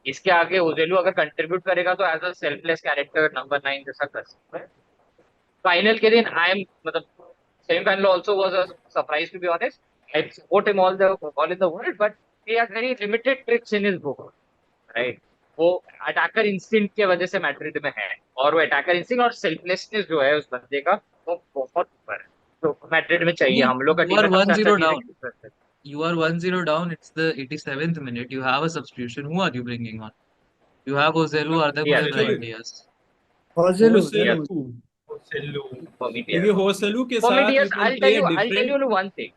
इसके आगे ओजेलू अगर कंट्रीब्यूट करेगा तो as a selfless character number 9 जैसा कर सकता है। फाइनल के दिन आई एम मतलब semifinal also was a surprise to be honest. I support him all in the world but he has very limited tricks in his book, right. वो attacker instinct के वजह से मैड्रिड में है, और वो अटैकर इंस्टिंक्ट और सेल्फलेसनेस जो है उस बंदे का वो बहुत ऊपर है। तो मैड्रिड में चाहिए, हम लोग का यू टीम आर में सबसे अच्छा 1-0 चीज है डाउन, कि you are 1-0 down, it's the 87th minute, you have a substitution, who are you bringing on? You have Ozelu, Arda Güler, Diaz right? Actually Yes. Joselu Diaz Joselu, सेल्लो for me क्योंकि Diaz Joselu के for me साथ you Diaz. Can play I'll tell different. you one thing.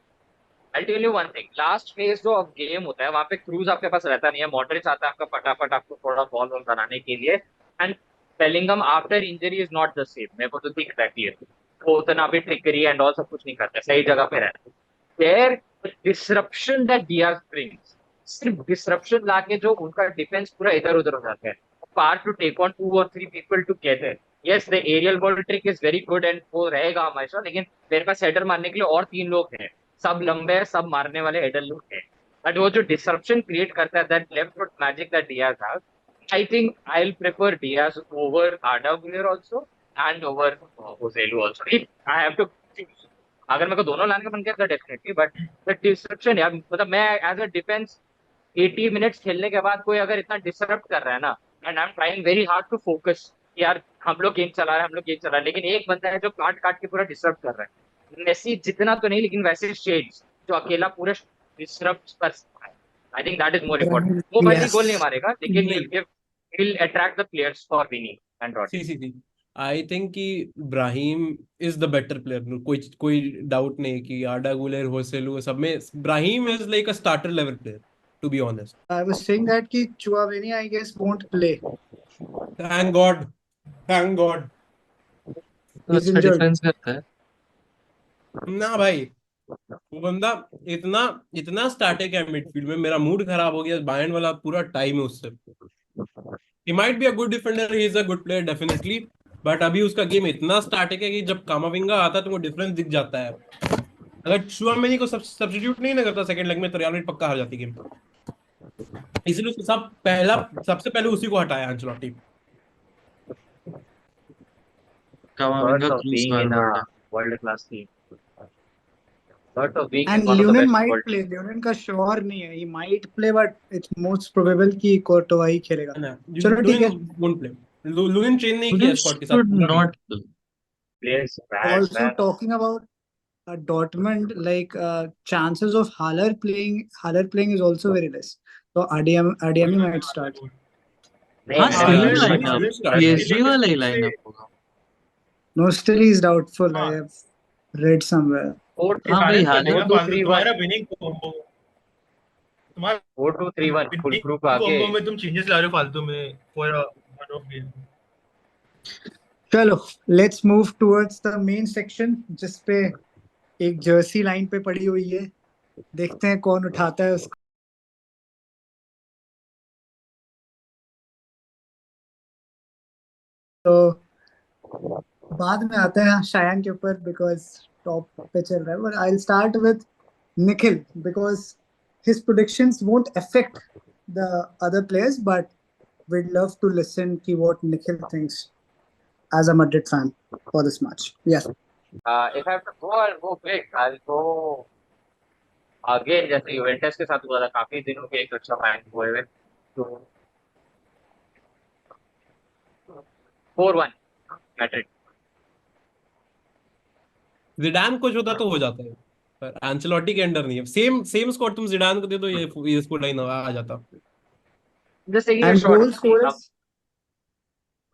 I'll tell you one thing. Last phase जो अब game होता है वहां पे क्रूज आपके पास रहता नहीं है, मॉडरिच आता है आपका फटाफट आपको थोड़ा बॉल वॉल बनाने के लिए। And Bellingham after injury is not the same, मेरे को तो दिख रहा है वो उतना भी ट्रिकरी एंड ऑल सब कुछ नहीं करता, सही जगह पे रहता है। Their disruption that Diaz brings, सिर्फ डिसरप्शन लाके जो उनका डिफेंस पूरा इधर उधर हो जाता है, पार to take on 2 or 3 people together. Yes the aerial ball trick is very good and वो रहेगा हमेशा, लेकिन मेरे पास हेडर मारने के लिए और 3 लोग हैं, सब लंबे हैं, सब मारने वाले हेडर लोग हैं। बट वो जो डिसरप्शन क्रिएट करता है, that left foot magic that Diaz have, I think I will prefer Diaz over Arda Guler also and over Joselu also if I have to choose. अगर मेरे को दोनों लाने का मन किया तो डेफिनेटली, बट द डिसरप्शन यार, मतलब मैं एज अ डिफेंस 80 मिनट्स खेलने के बाद कोई अगर इतना डिसरप्ट कर रहा है ना, and I am trying very hard to focus, यार हम लोग गेम चला रहे हैं, हम लोग गेम चला रहे हैं, लेकिन एक बंदा है जो काट काट के पूरा डिसरप्ट कर रहा है। मेसी जितना तो नहीं, लेकिन वैसे शेड्स जो अकेला पूरा डिसरप्ट कर सकता है। I think that is more important. वो भले गोल नहीं यस मारेगा, लेकिन नहीं, he'll attract the players for winning and see rotting. See see I think कि Brahim is the better player, कोई कोई डाउट नहीं कि आर्डा गुलेर होसेलू सब में Brahim is like a starter level player, to be honest. I was saying that कि Tchouameni I guess won't play, thank God, thank God. तो he is अच्छा injured. Defence करता है। ना भाई, वो बंदा इतना इतना स्टैटिक है मिडफील्ड में, मेरा मूड खराब हो गया बायर्न वाला पूरा टाइम है उससे। He might be a good defender, he is a good player definitely, but अभी उसका गेम इतना स्टैटिक है कि जब कामाविंगा आता है तो वो डिफरेंस दिख जाता है। अगर चुआमेनी को सब्स्टिट्यूट नहीं ना करता सेकंड लेग में तो रियल मैड्रिड पक्का हार जाती गेम। इसलिए उसको सबसे पहले उसी को हटाया Ancelotti. कामाविंगा Perks of cruise being in forward है। a world class team. Perks of being in and one of the Lionel best might world play, teams. Lionel का श्योर नहीं है, he might play but it's most probable कि कोर्टोवा ही खेलेगा। है ना, चलो ठीक है। Lewin won't play, Lewin train नहीं किया Williams स्क्वाड के साथ should पूरा game. not play. Players bad, Also man. talking about Dortmund, like chances of Haller playing is also very less. So Adeyemi might start. नहीं हाँ मैंने same भी Adeyemi lineup, should start भाई। PSG वाला ही lineup होगा। Nostalgia is doubtful. I हाँ have read somewhere. 4-3, हाँ भाई, फाइनल हाले चलेगा 4-2-3-1, तुम्हारा विनिंग कॉम्बो, तुम्हारा 4-2-3-1 फुल विनिंग ग्रुप आगे। कॉम्बो में तुम चेंजेस ला रहे हो फालतू में फॉर वन ऑफ गेम। चलो, let's move towards the main section जिस पे एक जर्सी लाइन पे पड़ी हुई है. देखते हैं कौन उठाता है उसको. तो बाद में आते हैं शायान के ऊपर बिकॉज टॉप पे चल रहा है. But I will start with Nikhil because his predictions won't affect the other players, but we'd love to listen to what Nikhil thinks as a Madrid fan for this match. Yes. If I have to go, I'll go big. I'll go again, जैसे Juventus के साथ हुआ था काफी दिनों के एक अच्छा मैच हुए हुए, तो 4-1 मैड्रिड। जिडान कुछ होता तो हो जाता है, पर एंcelotti के अंडर नहीं है. सेम सेम स्क्वाड तुम जिडान को दे दो, ये स्कोर लाइन आ जाता. Just taking a And shot. goal scorers,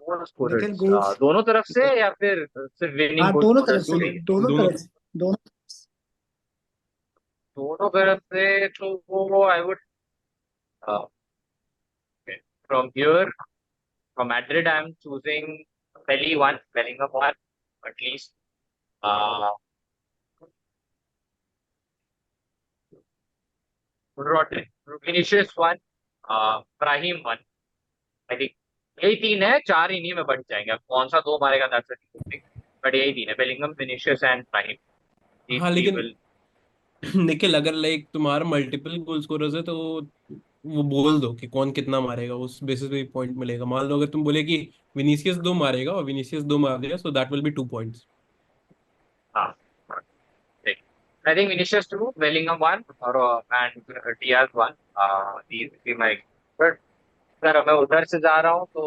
goal Nikhil scorers goals. दोनों तरफ से या फिर सिर्फ विनिंग हाँ, गोल दोनों तरफ स्कोरर्स से, चाहिए? दोनों दोनों तरफ से, दोनों. दोनों तरफ से तो वो I wood from here from Madrid I am choosing Belly 1, Bellingham 1 at least. Uh, Vinicius 1, Brahim 1. I think यही तीन है, चार इन्हीं में बच जाएंगे. अब कौन सा दो मारेगा दैट्स अ बट यही तीन है, बेलिंगम, विनिशियस एंड ब्राहिम. हाँ, लेकिन निखिल अगर लाइक तुम्हारा मल्टीपल गोल स्कोरर्स है तो वो बोल दो कि कौन कितना मारेगा, उस बेसिस पे पॉइंट मिलेगा. मान लो अगर तुम बोले कि विनीसियस 2 मारेगा और विनीसियस 2 मार देगा, so that will be 2 points. हाँ, I think Vinicius 2, Bellingham 1 और and Diaz 1. These be my. But अगर मैं उधर से जा रहा हूँ तो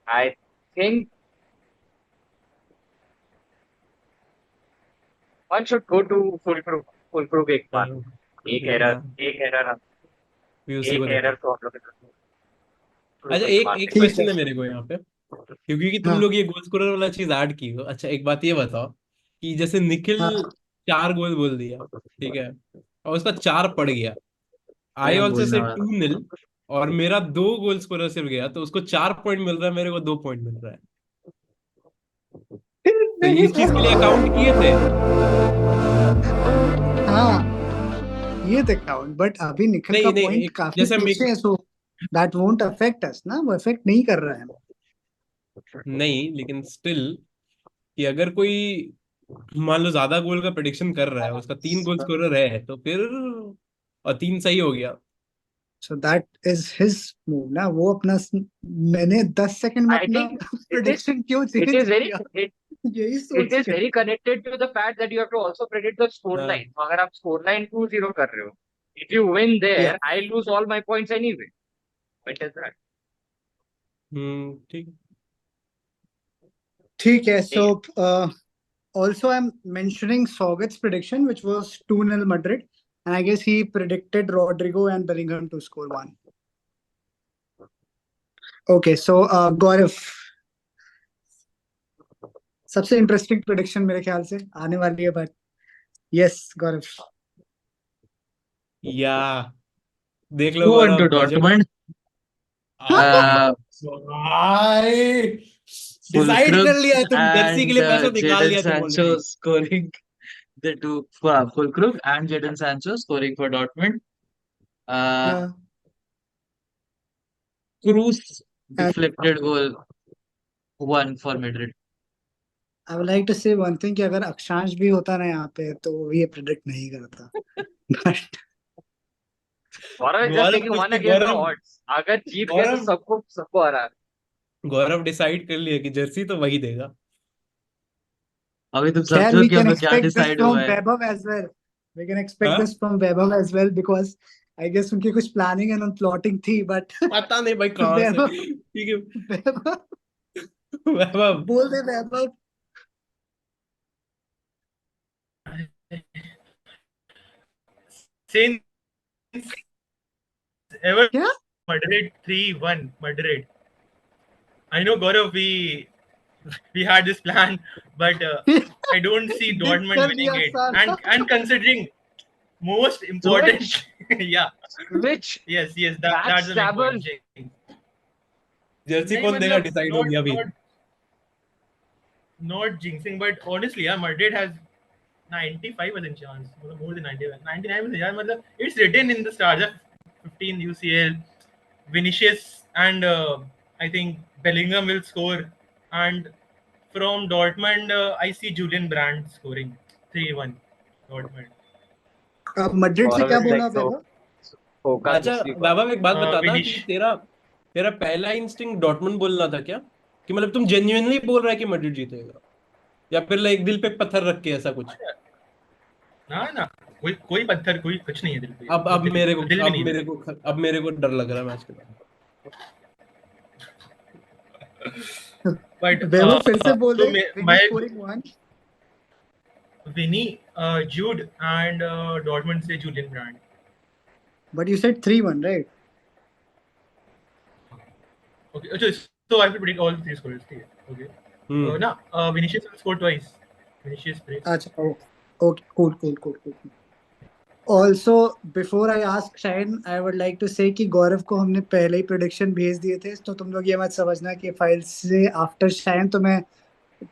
I think one should go to full group एक बार. एक एरर उसी को देते हैं. तो हम लोग अच्छा, एक ठीक क्वेश्चन है. है मेरे को यहाँ पे, क्योंकि तुम हाँ, लोग ये गोल स्कोरर वाला चीज ऐड की हो. अच्छा, एक बात ये बताओ कि जैसे निखिल हाँ. 4 गोल बोल दिया, ठीक है, और उसका 4 पड़ गया, आई मैं ऑल्सो बोलने से वाला था. 2-0, और मेरा 2 गोल स्कोरर सिर्फ गया, तो उसको 4 पॉइंट मिल रहा है, मेरे को 2 पॉइंट मिल रहा है. तो ये इस चीज के लिए अकाउंट किए थे. हाँ, ये द काउंट. बट अभी निखिल नहीं का नहीं, पॉइंट काफी जैसे पीछे है, so that won't affect us ना. वो अफेक्ट नहीं कर रहा है. नहीं, लेकिन स्टिल कि अगर कोई मान लो ज्यादा गोल का प्रेडिक्शन कर रहा है, उसका 3 गोल स्कोरर है, तो फिर और 3 सही हो गया. So that is his move ना. वो अपना मैंने 10 सेकंड में I अपना think प्रेडिक्शन क्यों it चेंज is very किया, it, यही it सोच is के. very connected to the fact that you have to also predict the score हाँ. line. तो अगर आप score line 2-0 कर रहे हो, if you win Yeah. there, I lose all my points anyway. What is that? ठीक. ठीक है. So also I'm mentioning Saugat's prediction, which was 2-0 Madrid, and I guess he predicted Rodrigo and Bellingham to score 1. Okay, so Gaurav, सबसे interesting prediction मेरे ख्याल से आने वाली है. बट यस गौरव. या देख लो 2-1 गौरव, to गजब. Dortmund. भाई डिसाइड Fulkrug कर लिया तुम, जर्सी के and लिए पैसा निकाल Jadon लिया तुम Sancho already. scoring the two. Fulkrug and Jadon Sancho scoring for Dortmund. Uh, Cruz deflected goal 1 for Madrid. I would like to say one thing कि अगर अक्षांश भी होता ना यहाँ पे तो वो ये प्रेडिक्ट नहीं करता. But Gaurav is just Gaurav taking कुछ one नहीं, against the गौरव odds. अगर जीत गया तो गौरव सबको हरा. गौरव डिसाइड कर लिया कि जर्सी तो वही देगा. अभी तुम खैर, समझो we कि हम can लोग क्या expect this डिसाइड हुआ from है. Vaibhav as well. We can expect हाँ, this from Vaibhav as well because I guess उनकी कुछ planning and plotting थी. बट पता नहीं भाई कहाँ से. वैभव ठीक है. वैभव वैभव, बोल दे वैभव. Since ever क्या? Madrid 3-1 Madrid. I know Gaurav, we we had this plan, but I don't see Did Dortmund कर winning दिया it. सारा. And considering most important, Which yeah, which yes, that's the main point. backstabbers. Jersey नहीं कौन देगा मतलब decide हो गया अभी not jinxing, but honestly, yeah, Madrid has 95% chance, more than 91, 99%. Yeah, मतलब it's written in the stars. 15 UCL, Vinicius and I think Bellingham will score, and from Dortmund, I see Julian Brandt scoring 3-1 Dortmund. अब Madrid से Gaurav क्या is बोला like so पहले? focused अच्छा उसी पर. वैभव एक बात बता ना कि Vinish, तेरा तेरा पहला इंस्टिंक्ट डॉर्टमुंड बोलना था क्या कि मतलब तुम जेन्युइनली बोल रहा है कि मैड्रिड जीतेगा या फिर लाइक दिल पे पत्थर रख के ऐसा कुछ ना कोई पत्थर, कोई कुछ नहीं है दिल पे. अब मेरे को दिल भी नहीं है. अब मेरे को डर लग रहा है मैच के बाद But वैभव फिर से बोल so they. my scoring 1. Vinny, Jude, and Dortmund say Julian Brandt. But you said 3-1, right? Okay, so I have to predict all three scores. Okay. No, Vinicius will score twice. Vinicius breaks. अच्छा, okay, cool. Also, before I ask Shine, I would like to say कि गौरव को हमने पहले ही prediction भेज दिए थे, तो तुम लोग ये मत समझना कि फाइल से आफ्टर शाइन तो मैं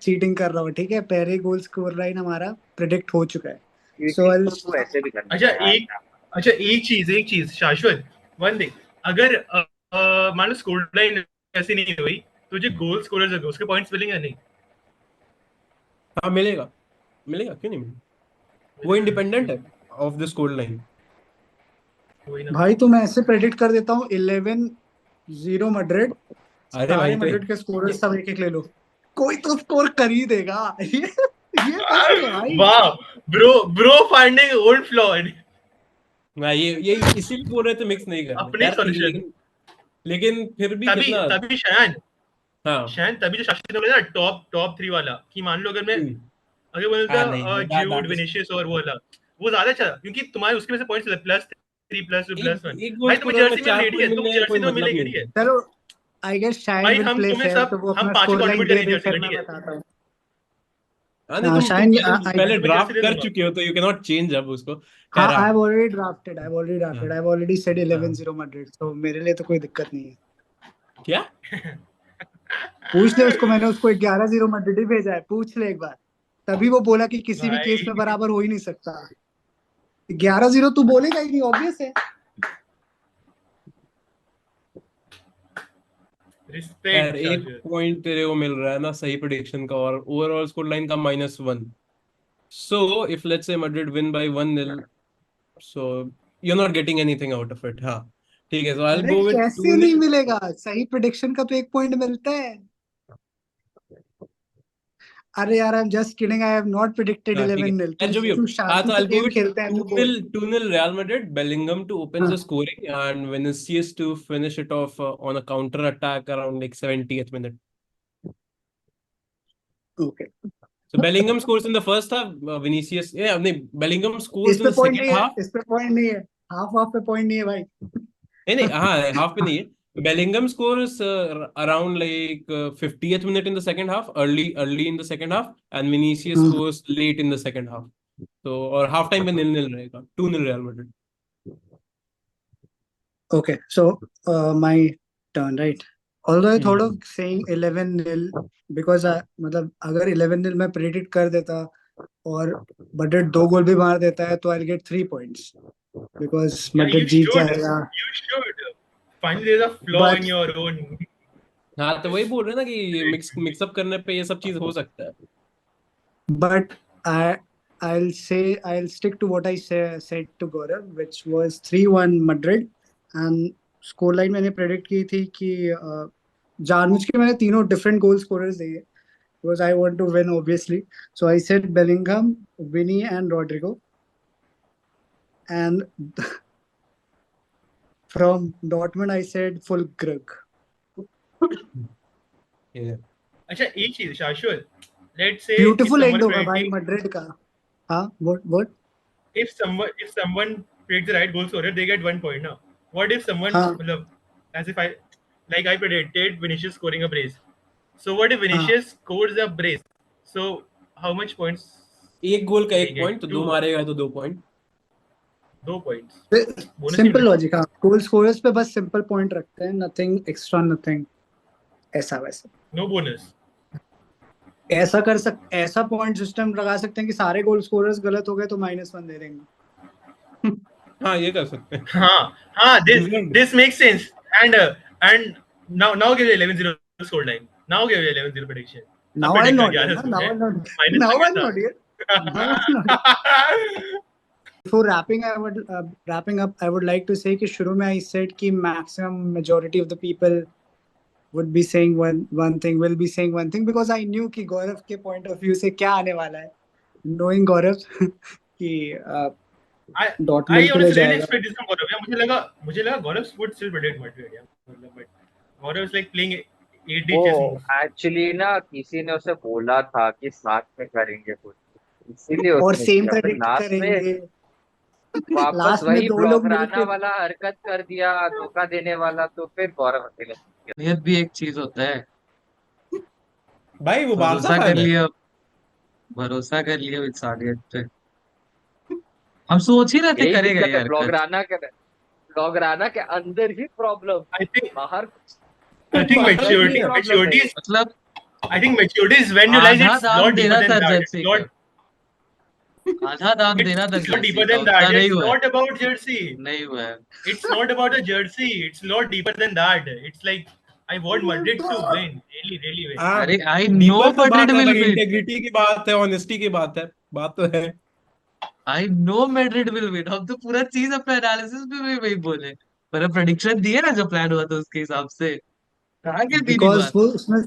चीटिंग कर रहा हूँ, ठीक है? पहले ही गोल स्कोर लाइन हमारा प्रेडिक्ट हो चुका है. So I'll तो ऐसे भी करना अच्छा एक चीज शाश्वत, वन थिंग, अगर मान लो स्कोर लाइन ऐसी नहीं हुई तो जो गोल स्कोरर्स है उसके पॉइंट्स मिलेंगे नहीं? हाँ मिलेगा क्यों नहीं मिलेगा वो इंडिपेंडेंट है ऑफ द स्कोर लाइन वही ना. भाई तो मैं ऐसे प्रेडिक्ट कर देता हूँ 11-0 मैड्रिड. अरे सारे भाई तो मैड्रिड के स्कोरर्स सब एक ले लो, कोई तो स्कोर कर ही देगा. ये फैक्ट है भाई. वाह ब्रो फाइंडिंग ओल्ड फ्लॉ. हाँ ये इसीलिए बोल रहे थे मिक्स नहीं करना अपने यार solution. लेकिन फिर भी तभी कितना तभी शायद हाँ तभी जो शाश्वत ने बोला ना टॉप 3 वाला, कि मान लो अगर मैं अगर बोलता नहीं ज्यूड, विनिशियस और वो वाला, वो ज्यादा अच्छा था क्योंकि तुम्हारे उसके में से पॉइंट्स +3 +2 +1. एक गोल भाई तुम्हें स्कोरर में जर्सी मिल 4 रही है, पॉइंट तुम मिलने का कोई जर्सी तो मतलब मिलेगी, नहीं ठीक है. चलो आई गेस शाइन भाई विल हम प्ले तुम्हें फेयर, सब तो वो हम अपना पांचों स्कोर लाइन कंट्रीब्यूट दे करेंगे दे, जर्सी फिर में, मैं ठीक है. बताता हूँ. हाँ नहीं तुम शाइन पहले तुम्हें ड्राफ्ट जर्सी दे कर दूंगा. चुके हो तो यू कैन नॉट चेंज अब उसको हाँ, खैर I've already drafted. हाँ, I've already said हाँ, 11-0 मैड्रिड, तो मेरे लिए तो कोई दिक्कत नहीं है. क्या पूछ ले उसको, मैंने उसको 11-0 मैड्रिड ही भेजा है, पूछ ले एक बार. तभी वो बोला कि किसी भी केस में भाई बराबर हो ही नहीं सकता. 11-0 तू बोलेगा ही नहीं, ऑब्वियस है. रिस्पेक्ट यार एक पॉइंट तेरे को मिल रहा है ना सही प्रेडिक्शन का और ओवरऑल स्कोर लाइन का -1 so if let's say Madrid win by 1-0 so you are not getting anything out of it हाँ ठीक है सो आई विल अरे गो विद कैसे नहीं मिलेगा? सही प्रेडिक्शन का तो 1 पॉइंट मिलता है. अरे यार, I am just kidding. I have not predicted हाँ ठीक 11-0. है जो भी हो तू हाँ शांति तो से आई गो गेम विद खेलते हैं तो बोल. 2-0 Real Madrid Bellingham to open the हाँ, scoring and Vinicius to finish it off on a counter attack around like 70th minute okay. so Bellingham scores in the first half Vinicius yeah नहीं Bellingham इस scores in पे the point second नहीं है, half इस पे point नहीं है. Half पे पॉइंट नहीं है भाई. नहीं हाँ हाफ पे नहीं है Bellingham scores around like 50th minute in the second half early in the second half and Vinicius scores late in the second half तो और हाफ टाइम पे 0-0 रहेगा 2-0 Real Madrid Okay, so my turn, right? Although I thought of saying 11-0 because मतलब अगर 11-0 मैं predict कर देता और Madrid 2 गोल भी मार देता है तो I'll get 3 points because Madrid जीत जाएगा. You should. Finally, there's a flaw But in your own. हाँ तो वही बोल रहे हैं ना कि मिक्सअप करने पे ये सब चीज हो सकता है but I'll stick to what I said to Gaurav, which was 3-1 Madrid. And score line मैंने predict की थी कि जानबूझ के मैंने तीनों different goal scorers दिए because I want to win obviously. So I said Bellingham, Vinny and Rodrigo. And from Dortmund I said Fulkrug. yeah. अच्छा एक चीज शाश्वत, let's say Beautiful if end someone होगा भाई predicting, Madrid का. हाँ, what? if someone predicts the right goal scorer, they get 1 point. Now, what if someone, हाँ. मतलब, as if I predicted Vinicius scoring a brace, So what if Vinicius scores a brace? So how much points? एक गोल का एक They get point, तो 2 two. मारेगा तो 2 point. 2 points. Bonus simple नहीं logic. हाँ, गोल स्कोरर्स पे बस सिंपल पॉइंट रखते हैं, नथिंग एक्स्ट्रा, नथिंग ऐसा वैसा. मिलेगा. No bonus. ऐसा पॉइंट सिस्टम लगा सकते हैं कि सारे गोल स्कोरर्स गलत हो गए तो -1 दे देंगे. हाँ, ये कर सकते हैं. हाँ. Brilliant. This makes sense. And now give 11-0 score line. Now give 11-0 prediction. Now अब I'm predict not कर here. ग्यारह Now सौ I'm not. minus Now लगा I'm था. not here. Now I'm not here. Before wrapping up, I would like to say कि शुरू में I said कि maximum majority of the people would be saying one thing, will be saying one thing, because I knew कि गौरव के point of view से क्या आने वाला है. Knowing गौरव कि I Dortmund के लिए honestly didn't जाएगा. expect this from Gaurav. Yeah, मुझे लगा Gaurav would still predict Madrid. Yeah, but Gaurav is like playing 8D chess वो moves. एक्चुअली ना किसी ने उसे बोला था कि साथ में करेंगे कुछ, इसीलिए और उसने सेम किया. फिर प्रेडिक्ट लास्ट में करेंगे. वापस लास्ट में वही 2 लोग ब्लॉगराना मिलके वाला हरकत कर दिया, धोखा देने वाला. तो फिर गौरव अकेले. नियत भी एक चीज होता है. भाई वो बारसा भरोसा कर फैन है. लिया, भरोसा कर लिया इस आडियत पे. हम सोच ही रहे थे यही करेगा दिक्कत ये है हरकत. ब्लॉगराना के अंदर ही प्रॉब्लम, I think बाहर maturity नहीं है. maturity is मतलब I think maturity is when you realize आधा it's दाम lot deeper देना than था that. जर्सी It's lot का, आधा दाम देना था it's lot जर्सी deeper का, than उतना that. नहीं It's हुआ है. not about jersey. नहीं हुआ है. It's not about the jersey. It's lot deeper than that. It's like I want Madrid to win, really win. हाँ, अरे आई नो डीपर तो बात मैड्रिड है विल भाई, विन. इंटेग्रिटी की बात है, ऑनेस्टी की बात है, बात तो है. I know Madrid will win. हम तो पूरा चीज अपने एनालिसिस में भी वही बोले, पर प्रेडिक्शन दिए ना जो प्लान हुआ था उसके हिसाब से. आगे भी नहीं बिकॉज बात. वो उसमें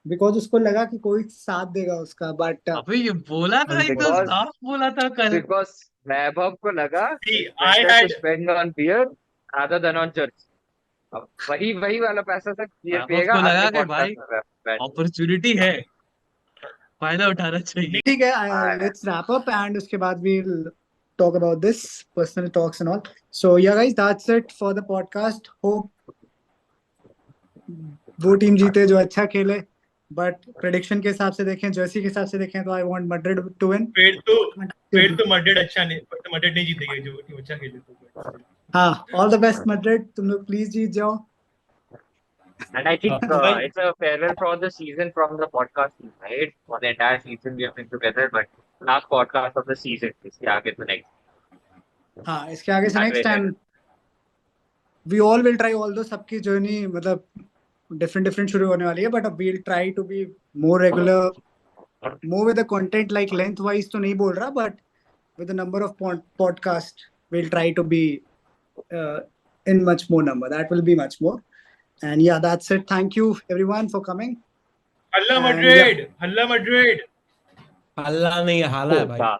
बिकॉज उसको लगा कि कोई साथ देगा उसका, बट अबे ये बोला था, एकदम Because- साफ बोला था कल. बिकॉज वैभव को लगा See, it's I better had to spend on beer rather than on jersey. अब वही वाला पैसा से बियर वैभव पिएगा. को लगा आगे कि भाई podcast में बैठ. अपॉर्चुनिटी है, फायदा उठाना चाहिए. ठीक है. लेट्स रैप अप एंड उसके बाद we'll talk about this personal talks and all. So yeah guys, that's it for the podcast. Hope वो टीम जीते जो अच्छा खेले, बट प्रेडिक्शन के हिसाब से देखें, जर्सी के हिसाब से देखें तो I want Madrid to win. फिर तो Madrid अच्छा नहीं, तो Madrid नहीं जीतेगी जो टीम अच्छा खेले तो. हाँ, ऑल द बेस्ट मैड्रिड, तुम लोग प्लीज जीत जाओ. And I think Right. it's a farewell for the season from the podcast team, right? For the entire season we have been together, but last podcast of the season. इसके आगे तो next. हाँ, इसके आगे से That next way time we all will try, all दो सबकी journey मतलब डिफरेंट शुरू होने वाली है, बट अब we'll try to be more regular, more with the content. Like length wise तो नहीं बोल रहा, but with the number of podcast we'll try to be in much more number. That will be much more. And yeah, that's it. Thank you everyone for coming. हल्ला And Madrid, हल्ला Madrid. हल्ला नहीं, हाला है भाई. होगा.